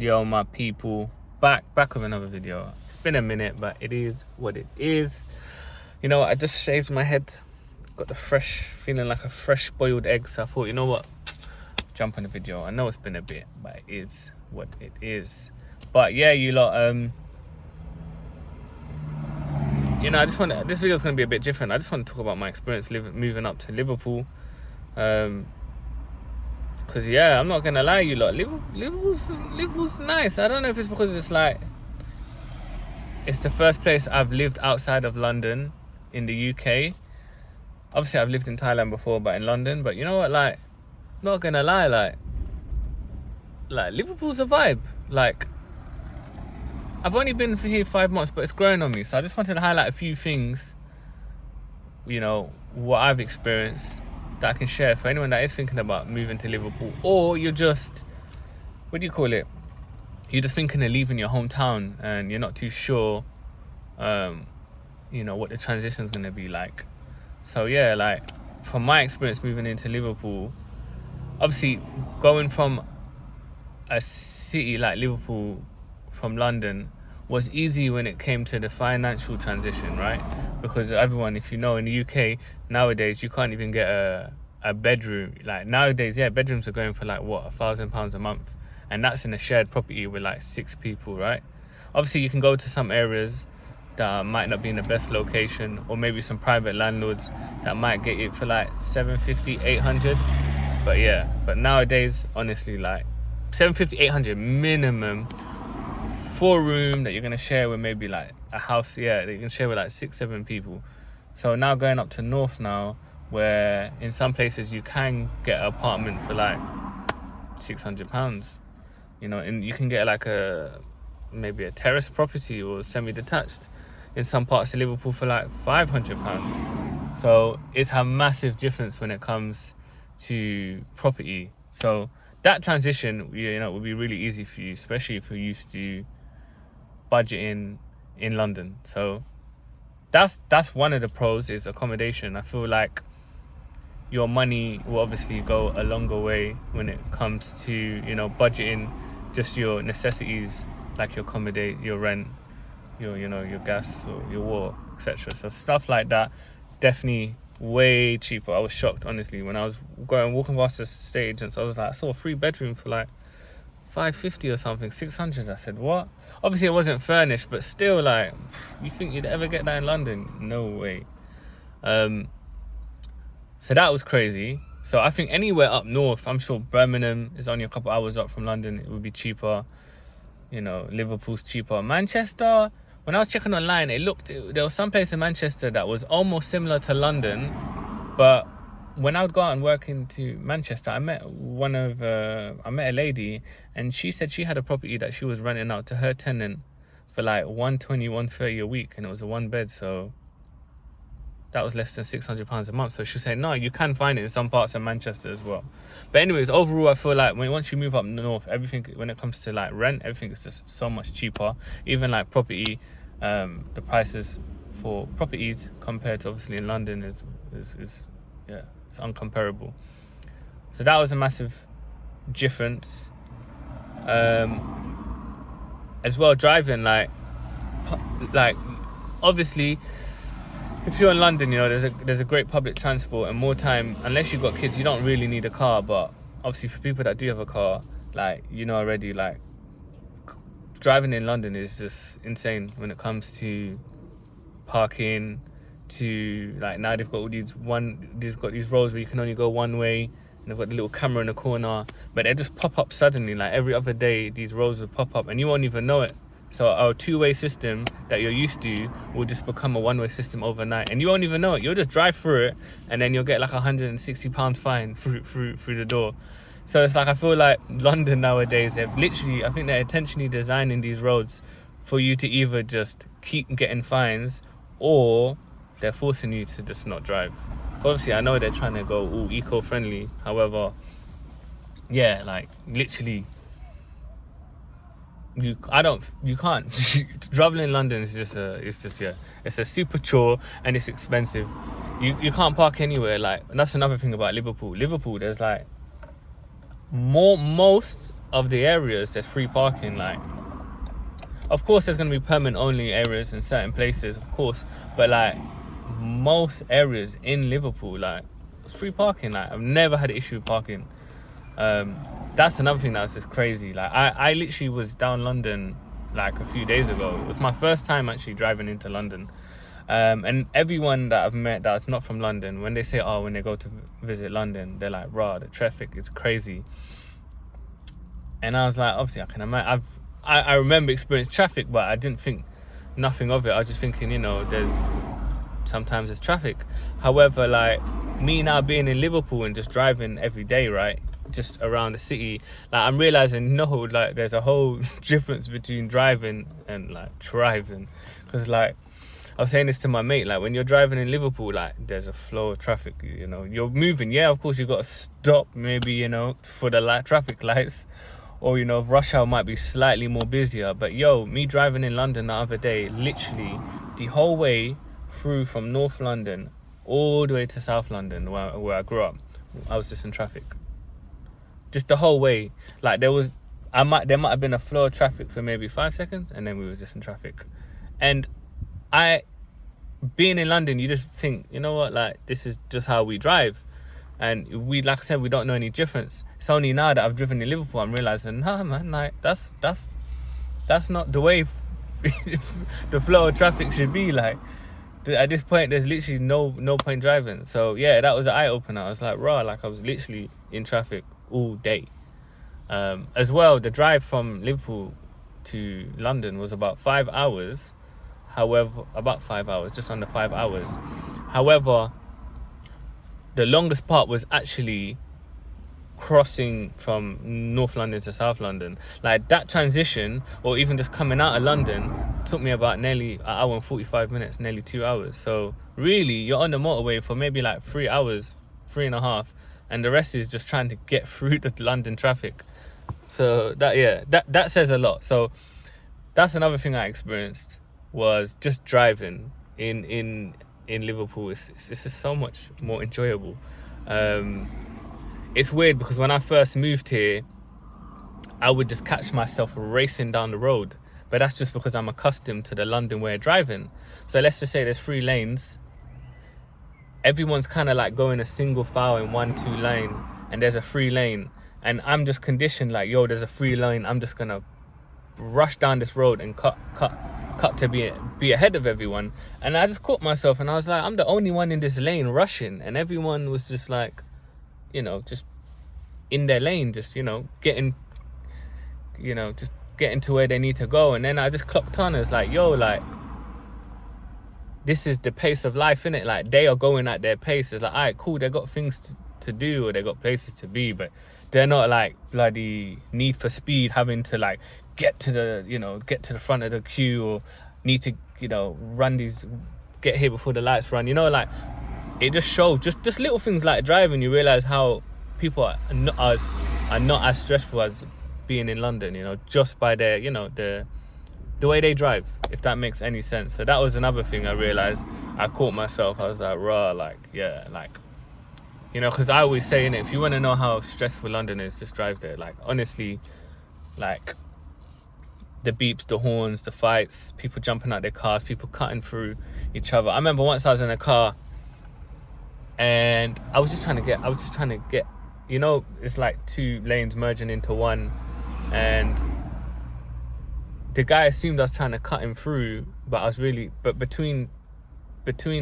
Yo, my people, back with another video. It's been a minute, but it is what it is. You know what, I just shaved my head, got the feeling like a fresh boiled egg, so I thought, you know what, jump on the video. I know it's been a bit, but it is what it is. But yeah, you lot, you know, this video is going to be a bit different. I just want to talk about my experience moving up to Liverpool. Because, yeah, I'm not going to lie, you lot, Liverpool's nice. I don't know if it's because it's like, it's the first place I've lived outside of London in the UK. Obviously, I've lived in Thailand before, but in London. But you know what, like, not going to lie, like Liverpool's a vibe. Like, I've only been here 5 months, but it's growing on me. So I just wanted to highlight a few things, you know, what I've experienced that I can share for anyone that is thinking about moving to Liverpool, or you're just, what do you call it? You're just thinking of leaving your hometown and you're not too sure, you know, what the transition is going to be like. So yeah, like, from my experience moving into Liverpool, obviously going from a city like Liverpool from London was easy when it came to the financial transition, right? Because everyone, if you know, in the UK nowadays, you can't even get a bedroom. Like nowadays, yeah, bedrooms are going for like what, £1,000 a month, and that's in a shared property with like 6 people, right? Obviously, you can go to some areas that might not be in the best location, or maybe some private landlords that might get it for like 750, 800. But yeah, but nowadays, honestly, like 750, 800 minimum. 4-room that you're going to share with maybe like a house, yeah, that you can share with like 6-7 people. So now going up to north now, where in some places you can get an apartment for like £600, you know, and you can get like maybe a terrace property or semi-detached in some parts of Liverpool for like £500. So it's a massive difference when it comes to property. So that transition, you know, will be really easy for you, especially if you're used to budgeting in London. So that's one of the pros, is accommodation. I feel like your money will obviously go a longer way when it comes to, you know, budgeting just your necessities, like your accommodate, your rent, your, you know, your gas or your water, etc. So stuff like that, definitely way cheaper. I was shocked, honestly, when I was walking past the estate agents. I was like, I saw a 3-bedroom for like 550 or something, 600. I said, what? Obviously it wasn't furnished, but still, like, you think you'd ever get that in London? No way. So that was crazy. So I think anywhere up north, I'm sure Birmingham is only a couple hours up from London, it would be cheaper. You know, Liverpool's cheaper. Manchester, when I was checking online, there was some place in Manchester that was almost similar to London, but when I would go out and work into Manchester, I met a lady, and she said she had a property that she was renting out to her tenant for like 120, 130 a week, and it was a 1-bed, so that was less than £600 a month. So she was saying, no, you can find it in some parts of Manchester as well. But anyways, overall, I feel like once you move up north, everything, when it comes to like rent, everything is just so much cheaper. Even like property, the prices for properties compared to obviously in London is yeah, it's uncomparable. So that was a massive difference. As well, driving, like obviously, if you're in London, you know, there's a great public transport, and more time, unless you've got kids, you don't really need a car. But obviously for people that do have a car, like, you know already, like, driving in London is just insane when it comes to parking, to like, now they've got all these roads where you can only go one way, and they've got the little camera in the corner, but they just pop up suddenly, like every other day these roads will pop up and you won't even know it. So our 2-way system that you're used to will just become a 1-way system overnight, and you won't even know it. You'll just drive through it, and then you'll get like £160 fine through the door. So it's like, I feel like London nowadays, I think they're intentionally designing these roads for you to either just keep getting fines, or they're forcing you to just not drive. Obviously, I know they're trying to go all eco-friendly. However, yeah, like, literally, you can't. Traveling in London is it's a super chore, and it's expensive. You can't park anywhere. Like, and that's another thing about Liverpool. There's like most of the areas there's free parking. Like, of course there's going to be permanent only areas in certain places, of course, but like most areas in Liverpool, like, it's free parking. Like, I've never had an issue with parking. That's another thing that was just crazy. Like, I literally was down London like a few days ago. It was my first time actually driving into London. And everyone that I've met that's not from London, when they say, oh, when they go to visit London, they're like, rah, the traffic, it's crazy. And I was like, obviously I can imagine. I remember experiencing traffic, but I didn't think nothing of it. I was just thinking, you know, sometimes there's traffic. However, like, me now being in Liverpool and just driving every day, right, just around the city, like, I'm realizing, no, like, there's a whole difference between driving and like driving. Because like, I was saying this to my mate, like, when you're driving in Liverpool, like, there's a flow of traffic, you know, you're moving, yeah, of course you got to stop maybe, you know, for the traffic lights, or, you know, rush hour might be slightly more busier. But yo, me driving in London the other day, literally the whole way through from North London all the way to South London, where I grew up, I was just in traffic. Just the whole way. Like, there might have been a flow of traffic for maybe 5 seconds, and then we were just in traffic. And being in London, you just think, you know what, like, this is just how we drive. And we, like I said, we don't know any difference. It's only now that I've driven in Liverpool, I'm realizing, nah, man, like, that's not the way the flow of traffic should be. Like, at this point, there's literally no point driving. So yeah, that was an eye opener. I was like, raw, like, I was literally in traffic all day. As well, the drive from Liverpool to London was about 5 hours. However, just under 5 hours. However, the longest part was actually crossing from North London to South London. Like, that transition, or even just coming out of London, took me about nearly an hour and 45 minutes, nearly 2 hours. So really, you're on the motorway for maybe like 3 hours, 3.5, and the rest is just trying to get through the London traffic. So that says a lot. So that's another thing I experienced, was just driving in Liverpool. It's just so much more enjoyable. It's weird because when I first moved here, I would just catch myself racing down the road, but that's just because I'm accustomed to the London way of driving. So let's just say there's 3 lanes. Everyone's kind of like going a single file in 1-2 lane, and there's a 3 lane, and I'm just conditioned like, yo, there's a 3 lane, I'm just gonna rush down this road and cut to be ahead of everyone. And I just caught myself, and I was like, I'm the only one in this lane rushing, and everyone was just like, you know, just in their lane, just, you know, getting to where they need to go. And then I just clocked on, it's like, yo, like, this is the pace of life, innit? Like, they are going at their pace. It's like, all right, cool, they got things to do, or they got places to be, but they're not like bloody Need for Speed, having to like get to the front of the queue, or need to, you know, get here before the lights run, you know. Like, it just showed just little things like driving. You realize how people are not as stressful as being in London, you know, just by their, you know, the way they drive, if that makes any sense. So that was another thing I realized. I caught myself, I was like, raw, like, yeah, like, you know, because I always say, if you want to know how stressful London is, just drive there. Like, honestly, like, the beeps, the horns, the fights, people jumping out their cars, people cutting through each other. I remember once I was in a car, and I was just trying to get, you know, it's like 2 lanes merging into one, and the guy assumed I was trying to cut him through, but between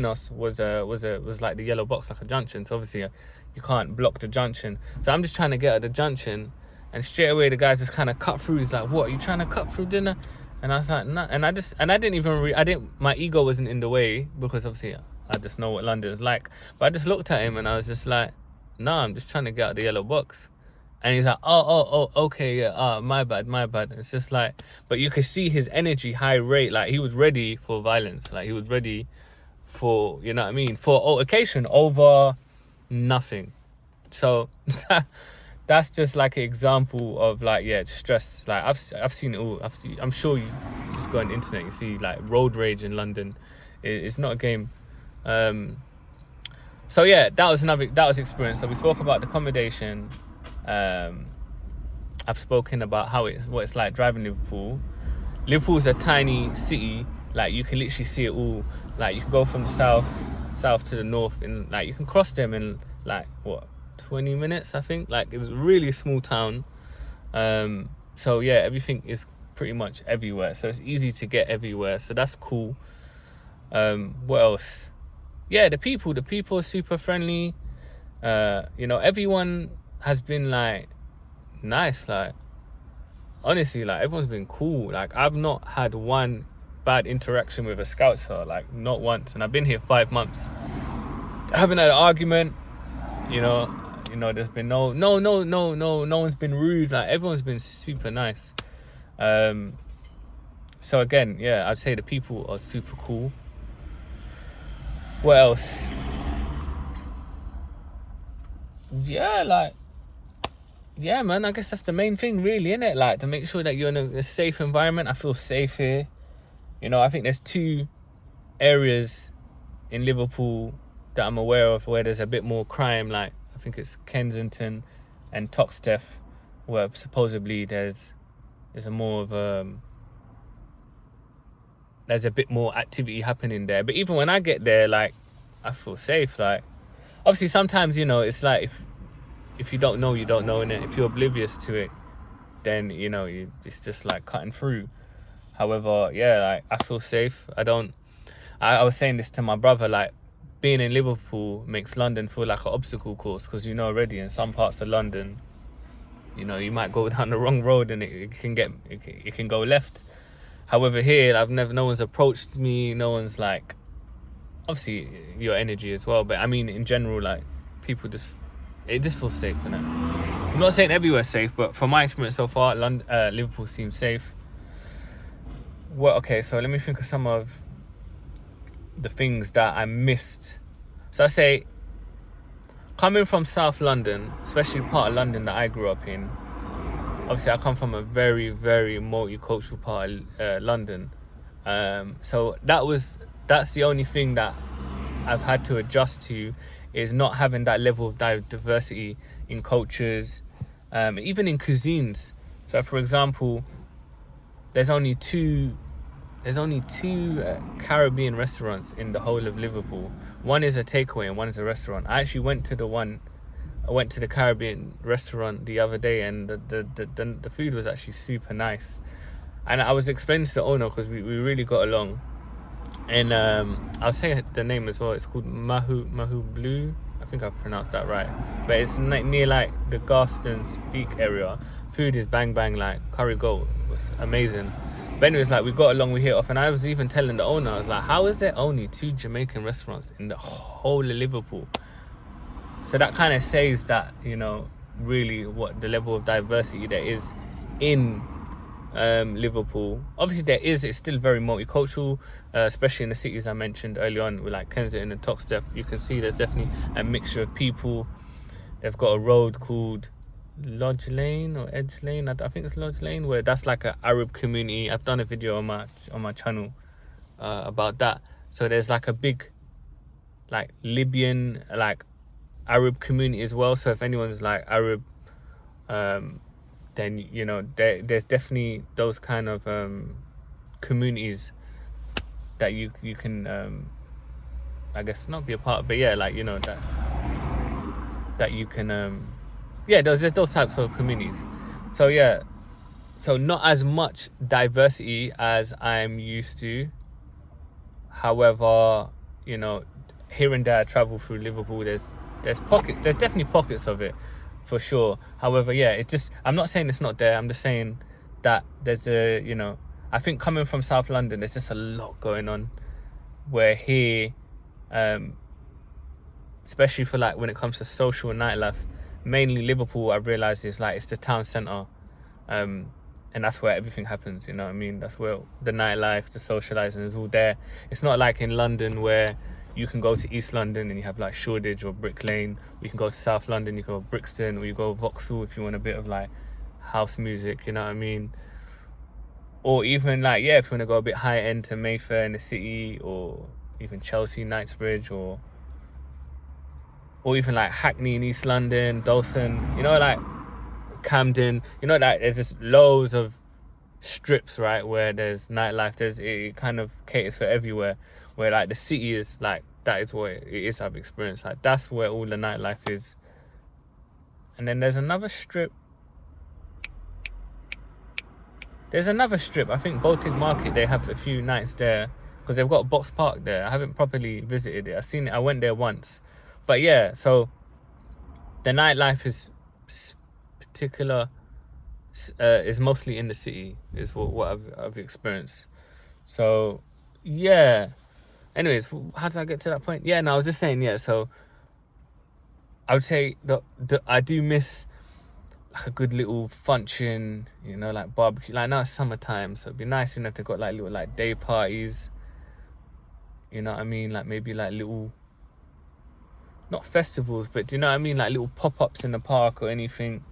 us was like the yellow box, like a junction. So obviously you can't block the junction. So I'm just trying to get at the junction, and straight away the guy just kind of cut through. He's like, "What? Are you trying to cut through dinner?" And I was like, "Nah." And I didn't even my ego wasn't in the way, because obviously I just know what London's like. But I just looked at him and I was just like, "Nah, I'm just trying to get out the yellow box." And he's like, oh, okay, yeah, my bad. It's just like, but you could see his energy high rate, like he was ready for violence, like he was ready for, you know what I mean, for altercation over nothing. So that's just like an example of like, yeah, stress. Like I've seen it all. I'm sure you just go on the internet, you see like road rage in London. It's not a game. So yeah, that was experience. So we spoke about the accommodation. I've spoken about what it's like driving Liverpool. Liverpool's a tiny city. Like, you can literally see it all. Like, you can go from the south to the north, and like you can cross them in like 20 minutes, I think. Like, it's a really small town. So yeah, everything is pretty much everywhere. So it's easy to get everywhere. So that's cool. What else? Yeah, the people are super friendly. Everyone has been like nice. Like, honestly, like, everyone's been cool. Like, I've not had one bad interaction with a scouser, like, not once. And I've been here 5 months. I haven't had an argument. There's been no one's been rude. Like, everyone's been super nice. So again, yeah, I'd say the people are super cool. What else? Yeah, man, I guess that's the main thing, really, innit? Like, to make sure that you're in a safe environment. I feel safe here. I think there's 2 areas in Liverpool that I'm aware of where there's a bit more crime. Like, I think it's Kensington and Toxteth, where supposedly there's a more of there's a bit more activity happening there. But even when I get there, like, I feel safe. Like, obviously sometimes, it's like, if you don't know, you don't know, innit? If you're oblivious to it, then, it's just like cutting through. However, yeah, like, I feel safe. I was saying this to my brother, like, being in Liverpool makes London feel like an obstacle course, because already in some parts of London, you might go down the wrong road and it can go left. However, here, no one's approached me. No one's like, obviously your energy as well, but I mean in general, like, people it just feels safe, innit? I'm not saying everywhere's safe, but from my experience so far, Liverpool seems safe. Well, okay, so let me think of some of the things that I missed. So I say, coming from South London, especially part of London that I grew up in, obviously I come from a very, very multicultural part of London. So that's the only thing that I've had to adjust to, is not having that level of diversity in cultures, even in cuisines. So, for example, there's only two Caribbean restaurants in the whole of Liverpool. One is a takeaway and one is a restaurant. I actually went to the Caribbean restaurant the other day, and the food was actually super nice. And I was explaining to the owner, because we really got along. And I'll say the name as well. It's called Mahu Blue. I think I've pronounced that right. But it's near like the Garston Speak area. Food is bang bang, like curry goat. It was amazing. But anyways, like, we got along, we hit off. And I was even telling the owner, I was like, how is there only 2 Jamaican restaurants in the whole of Liverpool? So that kind of says that, really what the level of diversity there is in Liverpool. Obviously it's still very multicultural, especially in the cities I mentioned early on, with like Kensington and Toxteth. You can see there's definitely a mixture of people. They've got a road called Lodge Lane or Edge Lane. I think it's Lodge Lane, where that's like an Arab community. I've done a video on my channel about that. So there's like a big like Libyan, like, Arab community as well. So if anyone's like Arab, then there's definitely those kind of communities that you can I guess not be a part of, but yeah, like, that you can there's those types of communities. So yeah, so not as much diversity as I'm used to. However, here and there I travel through Liverpool, there's definitely pockets of it, for sure. However, yeah, I'm not saying it's not there. I'm just saying that there's I think coming from South London, there's just a lot going on. Where here, especially for like when it comes to social and nightlife, mainly Liverpool, I've realised it's the town centre, and that's where everything happens. You know what I mean? That's where the nightlife, the socialising is all there. It's not like in London where you can go to East London and you have like Shoreditch or Brick Lane. You can go to South London, you go to Brixton, or you go to Vauxhall if you want a bit of like house music, you know what I mean? Or even like, if you want to go a bit higher end to Mayfair in the city, or even Chelsea, Knightsbridge, or even like Hackney in East London, Dalston, like Camden, you know, that there's just loads of strips, right, where there's nightlife. It kind of caters for everywhere, where like the city is like, that is what it is. I've experienced, like, that's where all the nightlife is. And then there's another strip, I think Baltic Market, they have a few nights there because they've got Box Park there. I haven't properly visited it. I've seen it, I went there once. But yeah, so the nightlife is particular, is mostly in the city, is what I've experienced. So yeah, anyways, how did I get to that point? Yeah, no, I was just saying, yeah, so I would say that I do miss like a good little function, you know, like barbecue. Like now it's summertime, so it'd be nice, you know, if they got like little like day parties, you know what I mean, like maybe like little, not festivals, but do you know what I mean, like little pop-ups in the park or anything,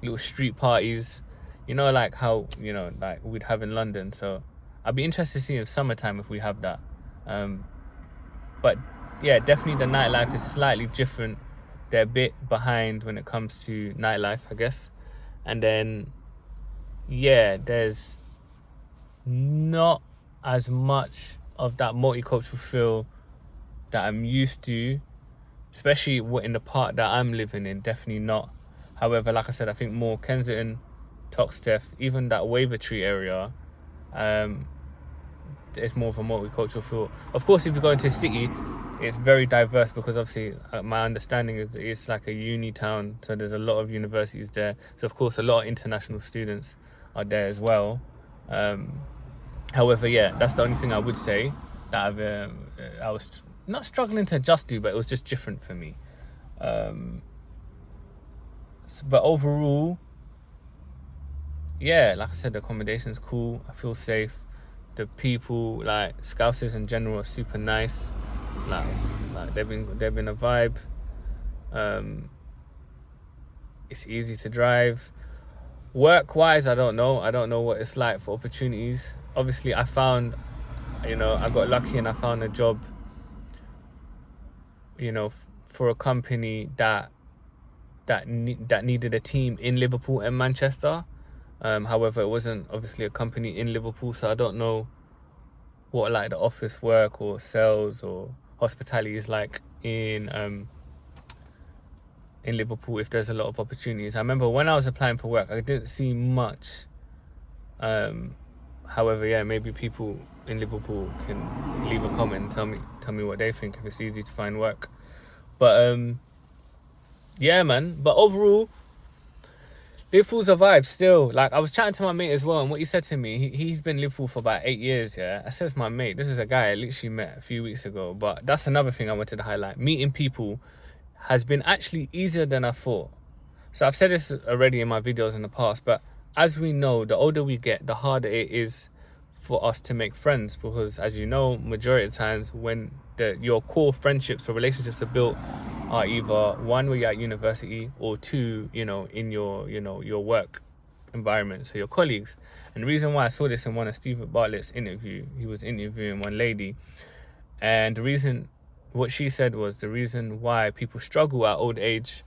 little street parties, you know, like how, you know, like we'd have in London. So I'd be interested to see in summertime if we have that. But yeah, definitely the nightlife is slightly different. They're a bit behind when it comes to nightlife, I guess. And then, yeah, there's not as much of that multicultural feel that I'm used to, especially in the part that I'm living in. Definitely not. However, like I said, I think more Kensington, Toxteth, even that Wavertree area, it's more of a multicultural feel. Of course, if you go into a city, it's very diverse because obviously my understanding is it's like a uni town, so there's a lot of universities there. So of course a lot of international students are there as well. However, yeah, that's the only thing I would say that I was not struggling to adjust to, but it was just different for me. But overall, yeah, like I said, the accommodation's cool. I feel safe. The people, like Scousers in general, are super nice. Like they've been a vibe. It's easy to drive. Work-wise, I don't know what it's like for opportunities. Obviously, I found, you know, I got lucky and I found a job, you know, for a company that needed a team in Liverpool and Manchester. However, it wasn't obviously a company in Liverpool, so I don't know what like the office work or sales or hospitality is like in Liverpool, if there's a lot of opportunities. I remember when I was applying for work, I didn't see much. However, yeah, maybe people in Liverpool can leave a comment and tell me what they think, if it's easy to find work. But yeah, man. But overall, Liverpool's a vibe still. Like, I was chatting to my mate as well, and what he said to me, he's been in Liverpool for about 8 years, yeah? I said to my mate, this is a guy I literally met a few weeks ago. But that's another thing I wanted to highlight. Meeting people has been actually easier than I thought. So I've said this already in my videos in the past, but as we know, the older we get, the harder it is for us to make friends, because as you know, majority of the times when your core friendships or relationships are built are either one, where you're at university, or two, you know, in your work environment, so your colleagues. And the reason why I saw this in one of Stephen Bartlett's interview, he was interviewing one lady, and what she said was the reason why people struggle at old age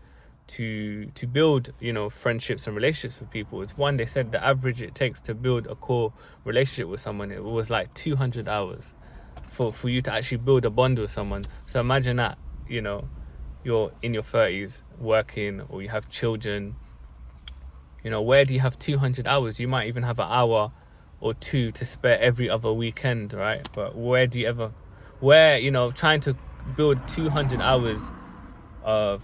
to build, you know, friendships and relationships with people is, one, they said the average it takes to build a core relationship with someone, it was like 200 hours for you to actually build a bond with someone. So imagine that, you know, you're in your 30s working, or you have children, you know, where do you have 200 hours? You might even have an hour or two to spare every other weekend, right? But where, you know, trying to build 200 hours of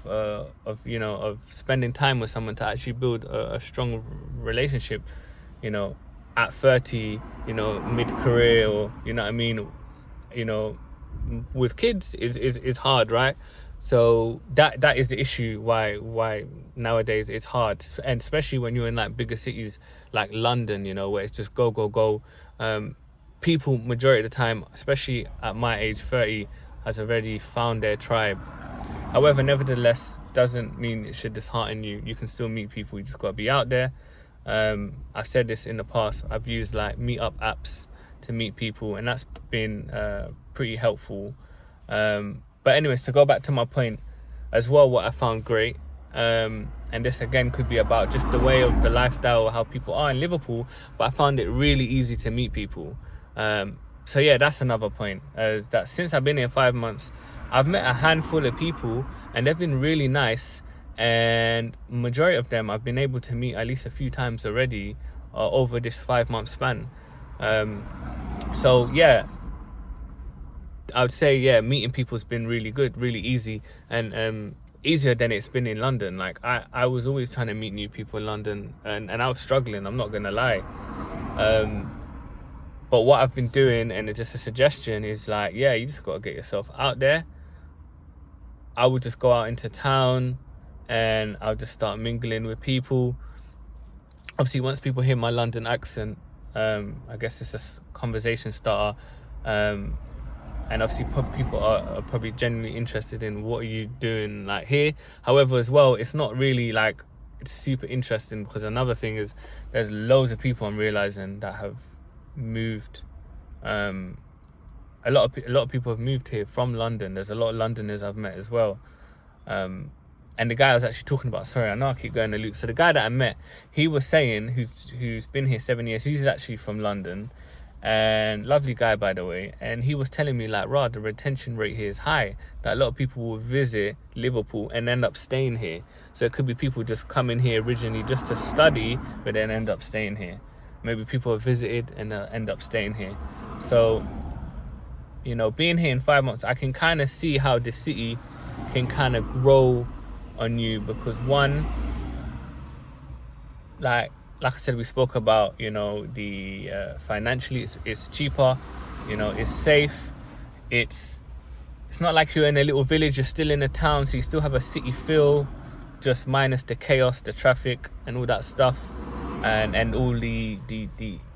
spending time with someone to actually build a strong relationship, you know, at 30, you know, mid-career, or, you know what I mean, you know, with kids is hard, right? So that is the issue why nowadays it's hard, and especially when you're in like bigger cities like London, you know, where it's just go. People majority of the time, especially at my age, 30, has already found their tribe. However, nevertheless, doesn't mean it should dishearten you. You can still meet people. You just got to be out there. I've said this in the past. I've used like meetup apps to meet people, and that's been pretty helpful. But anyways, to go back to my point as well, what I found great, And this again could be about just the way of the lifestyle, how people are in Liverpool, but I found it really easy to meet people. So yeah, that's another point. That since I've been here 5 months, I've met a handful of people and they've been really nice, and majority of them I've been able to meet at least a few times already over this 5 month span. So yeah, I would say, yeah, meeting people's been really good, really easy, and easier than it's been in London. Like I was always trying to meet new people in London, and I was struggling, I'm not gonna lie. But what I've been doing, and it's just a suggestion, is like, yeah, you just gotta get yourself out there. I would just go out into town and I'll just start mingling with people. Obviously, once people hear my London accent, I guess it's a conversation starter. And obviously people are probably genuinely interested in what are you doing like here. However, as well, it's not really like it's super interesting, because another thing is there's loads of people I'm realizing that have moved. A lot of people have moved here from London. There's a lot of Londoners I've met as well. And the guy I was actually talking about, sorry, I know I keep going to loop. So the guy that I met, he was saying, who's been here 7 years, he's actually from London, and lovely guy, by the way. And he was telling me like, the retention rate here is high, that a lot of people will visit Liverpool and end up staying here. So it could be people just coming here originally just to study, but then end up staying here. Maybe people have visited and end up staying here. So, you know, being here in 5 months, I can kind of see how the city can kind of grow on you, because one, like I said, we spoke about, you know, the financially it's cheaper, you know, it's safe, it's not like you're in a little village, you're still in a town, so you still have a city feel, just minus the chaos, the traffic and all that stuff, and all the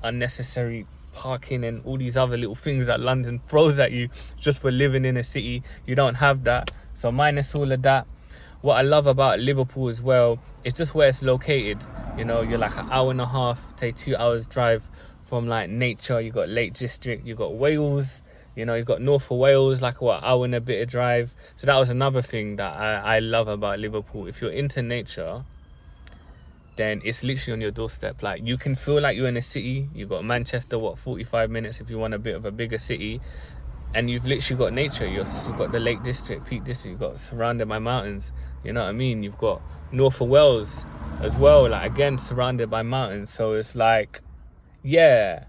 unnecessary parking and all these other little things that London throws at you just for living in a city. You don't have that. So minus all of that, what I love about Liverpool as well, it's just where it's located. You know, you're like an hour and a half, take 2 hours drive from like nature. You got Lake District, you got Wales, you know, you got North of Wales, like hour and a bit of drive. So that was another thing that I love about Liverpool. If you're into nature, then it's literally on your doorstep. Like, you can feel like you're in a city. You've got Manchester, 45 minutes if you want a bit of a bigger city, and you've literally got nature. You've got the Lake District, Peak District, you've got surrounded by mountains, you know what I mean? You've got North of Wales as well, like again surrounded by mountains. So it's like, yeah,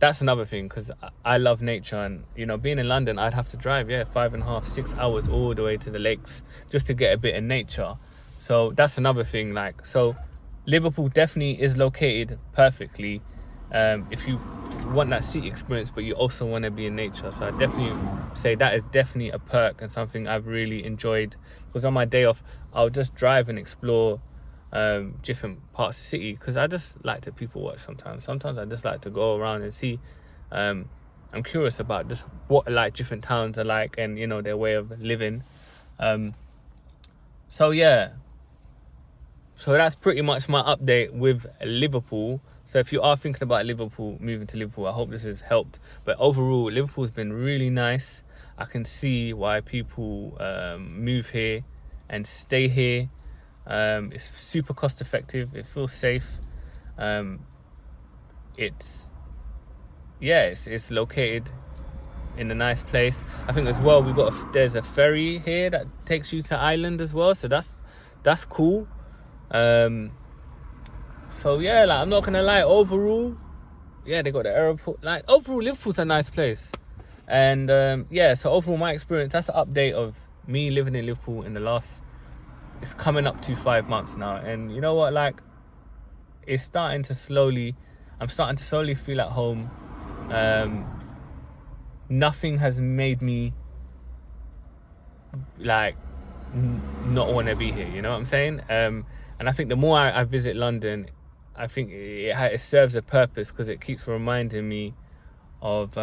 that's another thing, because I love nature. And, you know, being in London, I'd have to drive 5.5, 6 hours all the way to the lakes just to get a bit of nature. So that's another thing. Like, so Liverpool definitely is located perfectly if you want that city experience, but you also want to be in nature. So I definitely say that is definitely a perk and something I've really enjoyed, because on my day off I'll just drive and explore different parts of the city, because I just like to people watch sometimes I just like to go around and see. I'm curious about just what like different towns are like, and, you know, their way of living. So yeah, so that's pretty much my update with Liverpool. So if you are thinking about moving to Liverpool, I hope this has helped. But overall, Liverpool's been really nice. I can see why people move here and stay here. It's super cost effective. It feels safe. It's located in a nice place. I think as well there's a ferry here that takes you to Ireland as well. So that's cool. So yeah, like, I'm not gonna lie, overall, yeah, they got the airport. Like, overall, Liverpool's a nice place. And so overall, my experience, that's an update of me living in Liverpool in the last, it's coming up to 5 months now. And you know what, like, I'm starting to slowly feel at home. Nothing has made me like not want to be here, you know what I'm saying? And I think the more I visit London, I think it serves a purpose, because it keeps reminding me of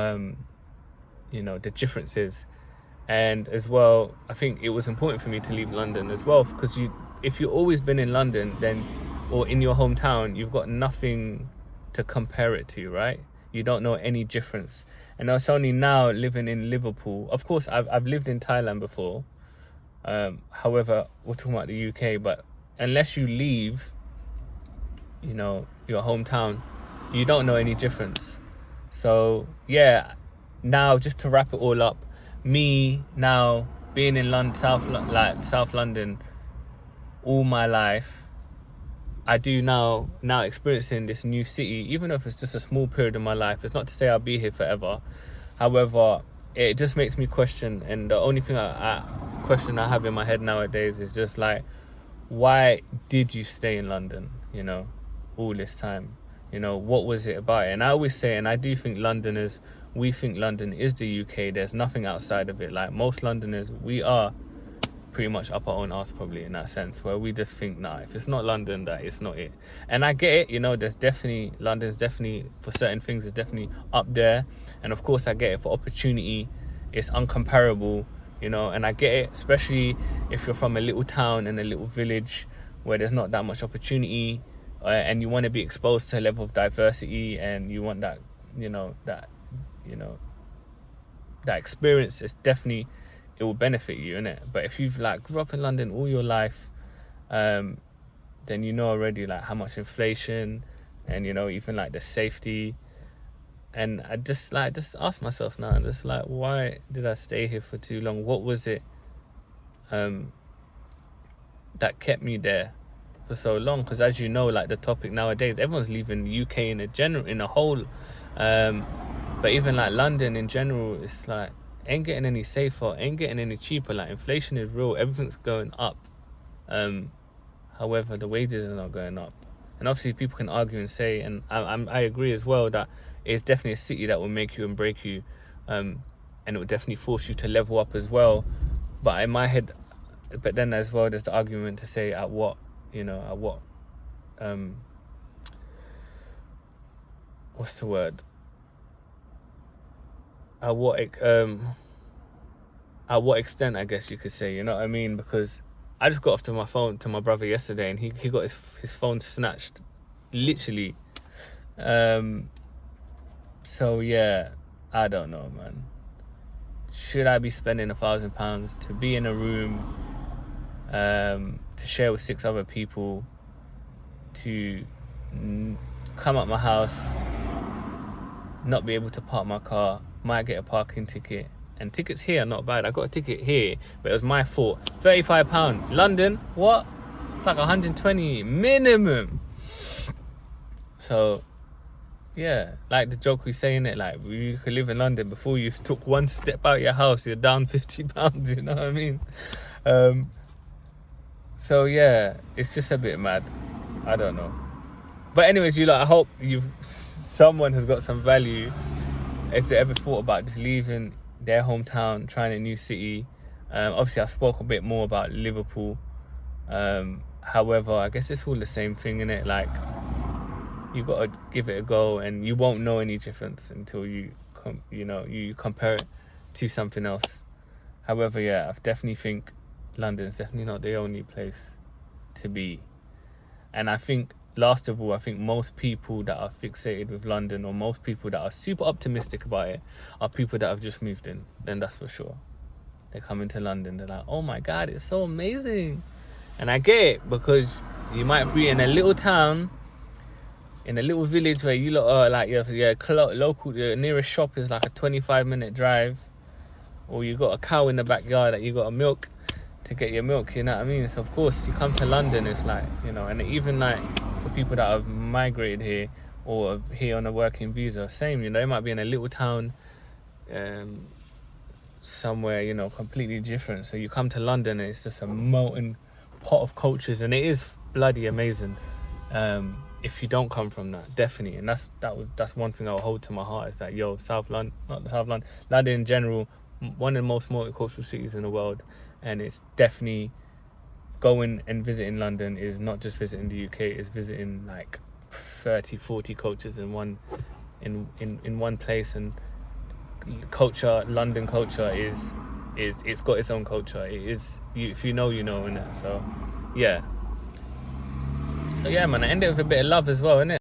you know, the differences. And as well, I think it was important for me to leave London as well, because if you've always been in London, then, or in your hometown, you've got nothing to compare it to, right? You don't know any difference. And it's only now living in Liverpool. Of course, I've lived in Thailand before, However, we're talking about the UK, but unless you leave, your hometown, you don't know any difference. So yeah, now just to wrap it all up, me now being in London, South London, all my life, I do now experiencing this new city, even if it's just a small period of my life. It's not to say I'll be here forever. However, it just makes me question, and the only thing question I have in my head nowadays is just like, why did you stay in London, all this time? What was it about it? And I always say, and I do think we think London is the UK. There's nothing outside of it. Like most Londoners, we are pretty much up our own arse probably in that sense, where we just think, nah, if it's not London, that it's not it. And I get it, London's definitely, for certain things, is definitely up there. And of course I get it, for opportunity, it's uncomparable, and I get it, especially if you're from a little town and a little village where there's not that much opportunity, and you want to be exposed to a level of diversity, and you want that, that experience. It's definitely, it will benefit you, innit? But if you've grew up in London all your life, then already how much inflation, and even the safety. And I just ask myself now, and just why did I stay here for too long? What was it that kept me there for so long? Because as you know, the topic nowadays, everyone's leaving the UK in a whole, but even London in general, it's ain't getting any safer, ain't getting any cheaper. Inflation is real, everything's going up. However, the wages are not going up. And obviously people can argue and say, and I agree as well, that it's definitely a city that will make you and break you, and it will definitely force you to level up as well. But in my head, but then as well, there's the argument to say at what what's the word? At what extent, I guess you could say, you know what I mean? Because I just got off to my brother yesterday, and he got his phone snatched, literally. So yeah, I don't know, man. Should I be spending £1,000 to be in a room, to share with 6 other people, to come at my house, not be able to park my car, might get a parking ticket? And tickets here are not bad. I got a ticket here, but it was my fault. £35. London, what? It's 120 minimum. So yeah, the joke we say, in it, you could live in London, before you took one step out your house, you're down £50. You know what I mean? So yeah, it's just a bit mad. I don't know. But anyways, I hope someone has got some value if they ever thought about just leaving their hometown, trying a new city. Obviously I spoke a bit more about Liverpool. However, I guess it's all the same thing, innit? You got to give it a go, and you won't know any difference until you compare it to something else. However, yeah, I definitely think London's definitely not the only place to be. And I think, last of all, I think most people that are fixated with London, or most people that are super optimistic about it, are people that have just moved in. Then that's for sure. They come into London, they're like, oh my God, it's so amazing. And I get it, because you might be in a little town, in a little village where you lot are your nearest shop is a 25-minute drive, or you got a cow in the backyard that you got to milk to get your milk, you know what I mean? So of course you come to London, it's and even for people that have migrated here or here on a working visa, same, they might be in a little town somewhere, completely different. So you come to London and it's just a molten pot of cultures, and it is bloody amazing. If you don't come from that, definitely. And that's one thing I'll hold to my heart, is that London in general, one of the most multicultural cities in the world. And it's definitely, going and visiting London is not just visiting the UK, it's visiting 30-40 cultures in one place. And London culture is it's got its own culture. It is, if you know, innit? So yeah, man, I end it with a bit of love as well, innit?